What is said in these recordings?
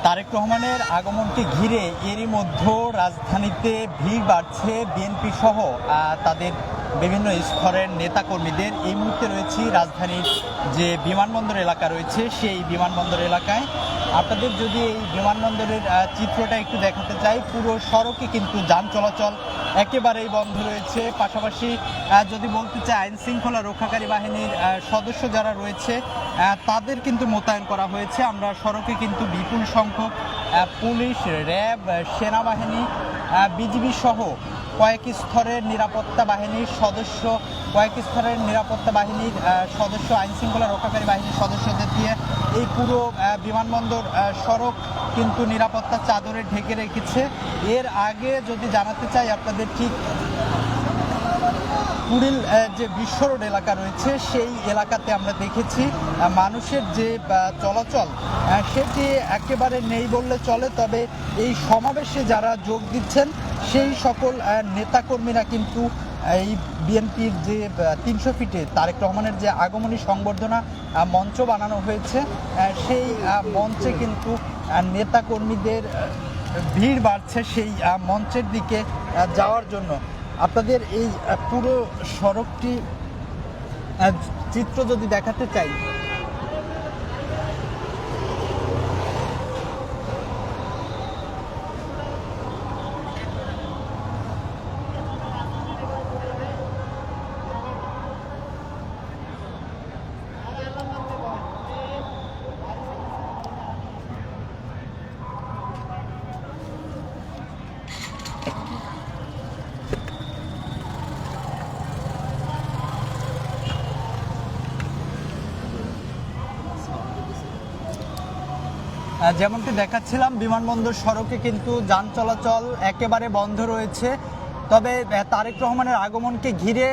তারেক রহমানের আগমনকে ঘিরে এরই মধ্যে রাজধানীতে ভিড় বাড়ছে বিএনপি সহ তাদের বিভিন্ন স্তরের নেতাকর্মীদের। এই মুহূর্তে রয়েছি রাজধানীর যে বিমানবন্দর এলাকা রয়েছে সেই বিমানবন্দর এলাকায়। আপনাদের যদি এই বিমানবন্দরের চিত্রটা একটু দেখাতে চাই, পুরো সড়কে কিন্তু যান চলাচল একেবারেই বন্ধ রয়েছে। পাশাপাশি যদি বলতে চাই আইন শৃঙ্খলা রক্ষাকারী বাহিনীর সদস্য যারা রয়েছে তাদের কিন্তু মোতায়েন করা হয়েছে। আমরা সড়কে কিন্তু বিপুল সংখ্যক পুলিশ, র্যাব, সেনাবাহিনী, বিজিবি সহ কয়েক স্তরের নিরাপত্তা বাহিনীর সদস্য, আইন শৃঙ্খলা রক্ষাকারী বাহিনীর সদস্যদের দিয়ে এই পুরো বিমানবন্দর সড়ক কিন্তু নিরাপত্তা চাদরে ঢেকে রেখেছে। এর আগে যদি জানাতে চাই আপনাদের, ঠিক কুড়িল যে বিশ্ব রোড এলাকা রয়েছে সেই এলাকাতে আমরা দেখেছি মানুষের যে চলাচল সেটি একেবারে নেই বললে চলে। তবে এই সমাবেশে যারা যোগ দিচ্ছেন সেই সকল নেতাকর্মীরা কিন্তু এই বিএনপির যে ৩০০ ফিটে তারেক রহমানের যে আগমনী সংবর্ধনা মঞ্চ বানানো হয়েছে সেই মঞ্চে কিন্তু নেতাকর্মীদের ভিড় বাড়ছে সেই মঞ্চের দিকে যাওয়ার জন্য। আপনাদের এই পুরো সড়কটি চিত্র যদি দেখাতে চাই, যেমনটি দেখাচ্ছিলাম বিমানবন্দর সড়কে কিন্তু যান চলাচল একেবারে বন্ধ রয়েছে। তবে তারেক রহমানের আগমনকে ঘিরে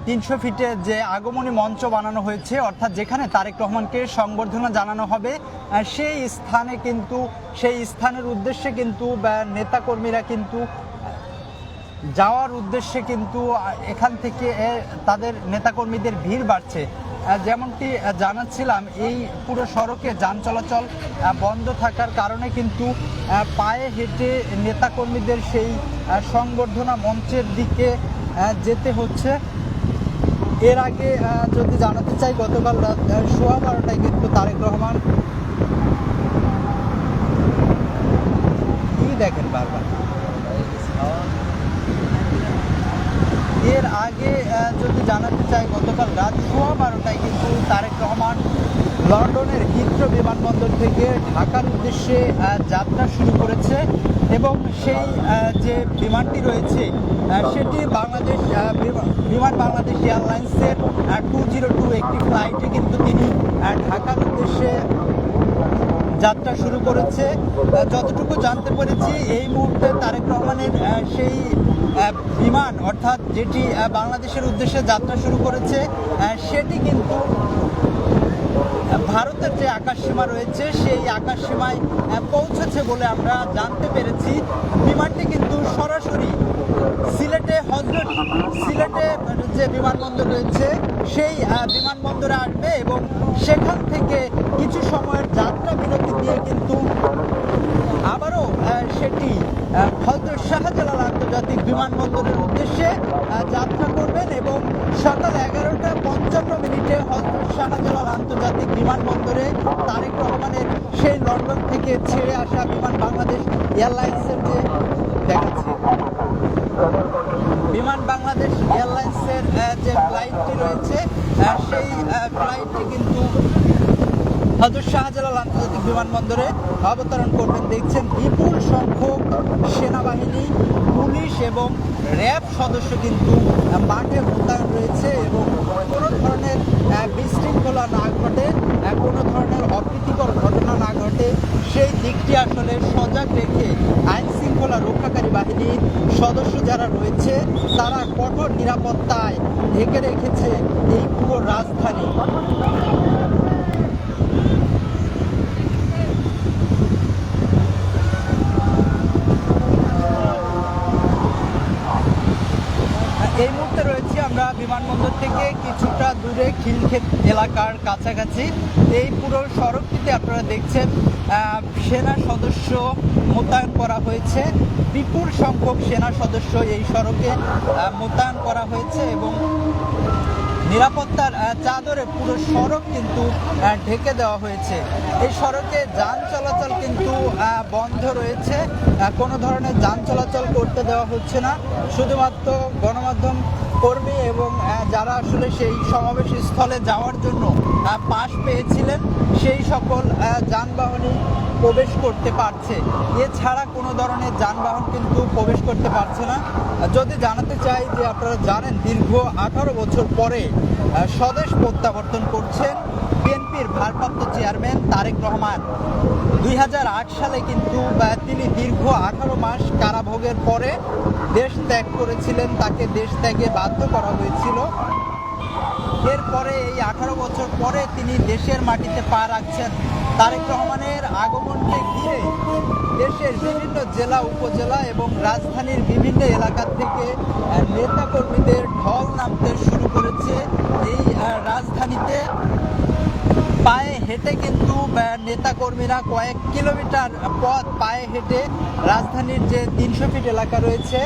৩০০ ফিটে যে আগমনী মঞ্চ বানানো হয়েছে, অর্থাৎ যেখানে তারেক রহমানকে সংবর্ধনা জানানো হবে সেই স্থানের উদ্দেশ্যে কিন্তু নেতাকর্মীরা কিন্তু যাওয়ার উদ্দেশ্যে কিন্তু এখান থেকে তাদের নেতাকর্মীদের ভিড় বাড়ছে। যেমনটি জানাচ্ছিলাম এই পুরো সড়কে যান চলাচল বন্ধ থাকার কারণে কিন্তু পায়ে হেঁটে নেতাকর্মীদের সেই সংবর্ধনা মঞ্চের দিকে যেতে হচ্ছে। এর আগে যদি জানাতে চাই, গতকাল রাত 12:15টায় কিন্তু তারেক রহমান দেখেন বারবার। এর আগে যদি জানাতে চাই, গতকাল রাত 12:15টায় কিন্তু তারেক রহমান লন্ডনের হিথ্রো বিমানবন্দর থেকে ঢাকার উদ্দেশ্যে যাত্রা শুরু করেছে এবং সেই যে বিমানটি রয়েছে সেটি বাংলাদেশ এয়ারলাইন্সের 202 একটি ফ্লাইটে কিন্তু তিনি ঢাকার উদ্দেশ্যে যাত্রা শুরু করেছে। যতটুকু জানতে পেরেছি এই মুহূর্তে তারেক রহমানের সেই বিমান, অর্থাৎ যেটি বাংলাদেশের উদ্দেশ্যে যাত্রা শুরু করেছে সেটি কিন্তু ভারতের যে আকাশসীমা রয়েছে সেই আকাশসীমায় পৌঁছেছে বলে আমরা জানতে পেরেছি। বিমানটি কিন্তু সরাসরি সিলেটে যে বিমানবন্দর রয়েছে সেই বিমানবন্দরে আসবে এবং সেখান থেকে কিছু সময়ের যাত্রা বিরতি দিয়ে কিন্তু আবারও সেটি হযরত শাহজালাল আন্তর্জাতিক বিমানবন্দরের উদ্দেশ্যে যাত্রা করবেন এবং সকাল 11:55 হযরত শাহজালাল আন্তর্জাতিক বিমানবন্দরে তারেক রহমানের সেই লন্ডন থেকে ছেড়ে আসা বিমান বাংলাদেশ এয়ারলাইন্সের যে ফ্লাইটটি রয়েছে সেই ফ্লাইটটি কিন্তু হযরত শাহজালাল আন্তর্জাতিক বিমানবন্দরে অবতরণ করবেন। দেখছেন বিপুল সংখ্যক সেনাবাহিনী, পুলিশ এবং র্যাব সদস্য কিন্তু মাঠে মোতায়েন রয়েছে এবং কোনো ধরনের বিশৃঙ্খলা না ঘটে, কোনো ধরনের অপ্রীতিকর ঘটনা না ঘটে সেই দিকটি আসলে সজাগ রেখে আইন শৃঙ্খলা রক্ষাকারী বাহিনীর সদস্য যারা রয়েছে তারা কঠোর নিরাপত্তায় ঢেকে রেখেছে এই পুরো রাজধানী। এই মুহূর্তে রয়েছি আমরা বিমানবন্দর থেকে কিছুটা দূরে খিলক্ষেত এলাকার কাছাকাছি। এই পুরো সড়কটিতে আপনারা দেখছেন সেনা সদস্য মোতায়েন করা হয়েছে। বিপুল সংখ্যক সেনা সদস্য এই সড়কে মোতায়েন করা হয়েছে এবং নিরাপত্তার চাদরে পুরো সড়ক কিন্তু ঢেকে দেওয়া হয়েছে। এই সড়কে যান চলাচল কিন্তু বন্ধ রয়েছে, কোনো ধরনের যান চলাচল করতে দেওয়া হচ্ছে না। শুধুমাত্র গণমাধ্যম কর্মী এবং যারা আসলে সেই সমাবেশ স্থলে যাওয়ার জন্য পাস পেয়েছিলেন সেই সকল যানবাহনই প্রবেশ করতে পারছে। এছাড়া কোনো ধরনের যানবাহন কিন্তু প্রবেশ করতে পারছে না। যদি জানাতে চাই যে আপনারা জানেন দীর্ঘ 18 বছর পরে স্বদেশ প্রত্যাবর্তন করছেন বিএনপির ভারপ্রাপ্ত চেয়ারম্যান তারেক রহমান। 2008 সালে কিন্তু তিনি দীর্ঘ 18 মাস কারাভোগের পরে দেশ ত্যাগ করেছিলেন, তাকে দেশ ত্যাগে বাধ্য করা হয়েছিল। এরপরে এই 18 বছর পরে তিনি দেশের মাটিতে পা রাখছেন। তারেক রহমানের আগমনকে ঘিরে দেশের বিভিন্ন জেলা উপজেলা এবং রাজধানীর বিভিন্ন এলাকা থেকে নেতাকর্মীদের ঢল নামতে শুরু করেছে। এই রাজধানীতে পায়ে হেঁটে কিন্তু নেতাকর্মীরা কয়েক কিলোমিটার পথ পায়ে হেঁটে রাজধানীর যে 300 ফিট এলাকা রয়েছে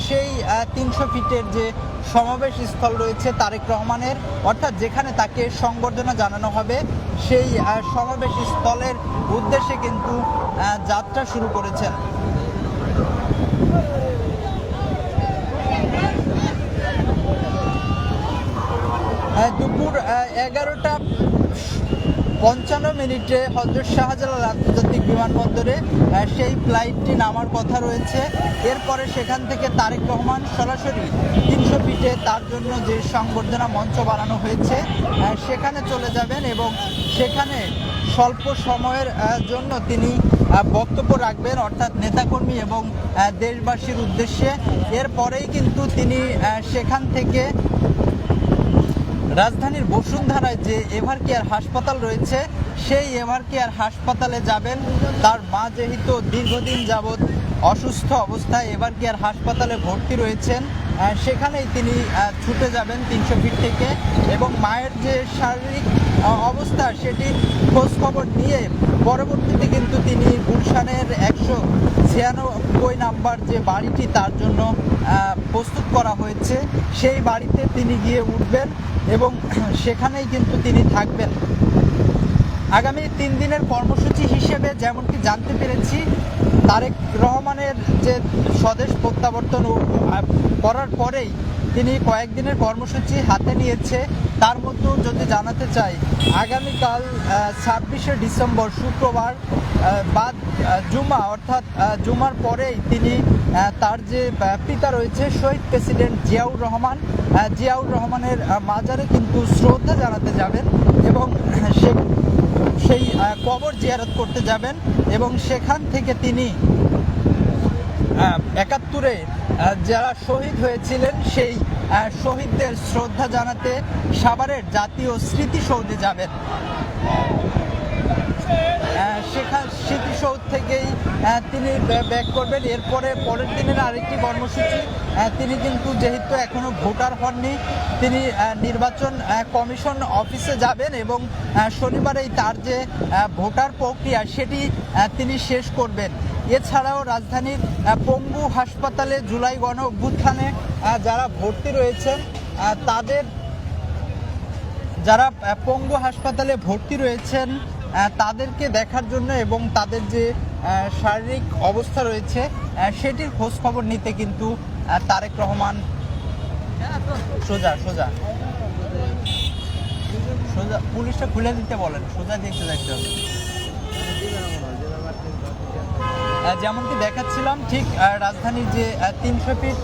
সেই 300 ফিটের যে সমাবেশ স্থল রয়েছে তারেক রহমানের, অর্থাৎ যেখানে তাকে সংবর্ধনা জানানো হবে সেই সমাবেশ স্থলের উদ্দেশ্যে কিন্তু যাত্রা শুরু করেছেন। দুপুর 11:55 হযরত শাহজালাল আন্তর্জাতিক বিমানবন্দরে সেই ফ্লাইটটি নামার কথা রয়েছে। এরপরে সেখান থেকে তারেক রহমান সরাসরি 300 ফিটে তার জন্য যে সংবর্ধনা মঞ্চ বানানো হয়েছে সেখানে চলে যাবেন এবং সেখানে স্বল্প সময়ের জন্য তিনি বক্তব্য রাখবেন, অর্থাৎ নেতাকর্মী এবং দেশবাসীর উদ্দেশ্যে। এরপরেই কিন্তু তিনি সেখান থেকে রাজধানীর বসুন্ধরায় যে এভার কেয়ার হাসপাতাল রয়েছে সেই এভার কেয়ার হাসপাতালে যাবেন। তার মা যেহেতু দীর্ঘদিন যাবৎ অসুস্থ অবস্থায় এভার কেয়ার হাসপাতালে ভর্তি রয়েছেন, সেখানেই তিনি ছুটে যাবেন 300 ফিট থেকে এবং মায়ের যে শারীরিক অবস্থা সেটির খোঁজ খবর নিয়ে পরবর্তীতে কিন্তু তিনি গুলশানের 196 নাম্বার যে বাড়িটি তার জন্য প্রস্তুত করা হয়েছে সেই বাড়িতে তিনি গিয়ে উঠবেন এবং সেখানেই কিন্তু তিনি থাকবেন। আগামী 3 দিনের কর্মসূচি হিসেবে যেমনটি জানতে পেরেছি, তারেক রহমানের যে স্বদেশ প্রত্যাবর্তন করার পরেই তিনি কয়েকদিনের কর্মসূচি হাতে নিয়েছে। তার মধ্যেও যদি জানাতে চাই, আগামীকাল 26শে ডিসেম্বর শুক্রবার বাদ জুমা, অর্থাৎ জুমার পরেই তিনি তার যে পিতা রয়েছে শহীদ প্রেসিডেন্ট জিয়াউর রহমানের মাজারে কিন্তু শ্রদ্ধা জানাতে যাবেন এবং সেই কবর জিয়ারত করতে যাবেন এবং সেখান থেকে তিনি 71-এ যারা শহীদ হয়েছিলেন সেই শহীদদের শ্রদ্ধা জানাতে সাভারের জাতীয় স্মৃতিসৌধে যাবেন। সেখান স্মৃতিসৌধ থেকেই তিনি ব্যাক করবেন। এরপরে পরের দিনের আরেকটি কর্মসূচি, তিনি কিন্তু যেহেতু এখনো ভোটার হননি, তিনি নির্বাচন কমিশন অফিসে যাবেন এবং শনিবারেই তার যে ভোটার প্রক্রিয়া সেটি তিনি শেষ করবেন। এছাড়াও রাজধানীর পঙ্গু হাসপাতালে জুলাই গণ অভ্যুত্থানে যারা ভর্তি রয়েছেন তাদেরকে দেখার জন্য এবং তাদের যে শারীরিক অবস্থা রয়েছে সেটির খোঁজ খবর নিতে কিন্তু তারেক রহমান সোজা পুলিশটা খুলে দিতে বলেন, সোজা দেখতে যাইতে হবে। যেমনটি দেখাচ্ছিলাম ঠিক রাজধানীর যে 300 ফিট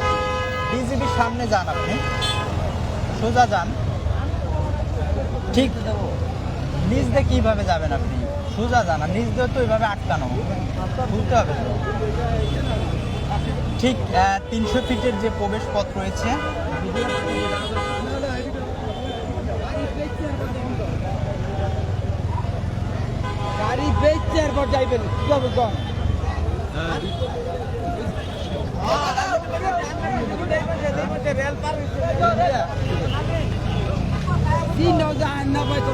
বিজিবির সামনে যান, আপনি সোজা যান, ঠিক নিচ দিয়ে কীভাবে যাবেন, আপনি সোজা যান, আর নিচ দিয়ে তো ওইভাবে আটকানো বুঝতে হবে। ঠিক 300 ফিটের যে প্রবেশ পথ রয়েছে গাড়ি বেচছে এরপর যাইবেন। Sino dyan na ba ito?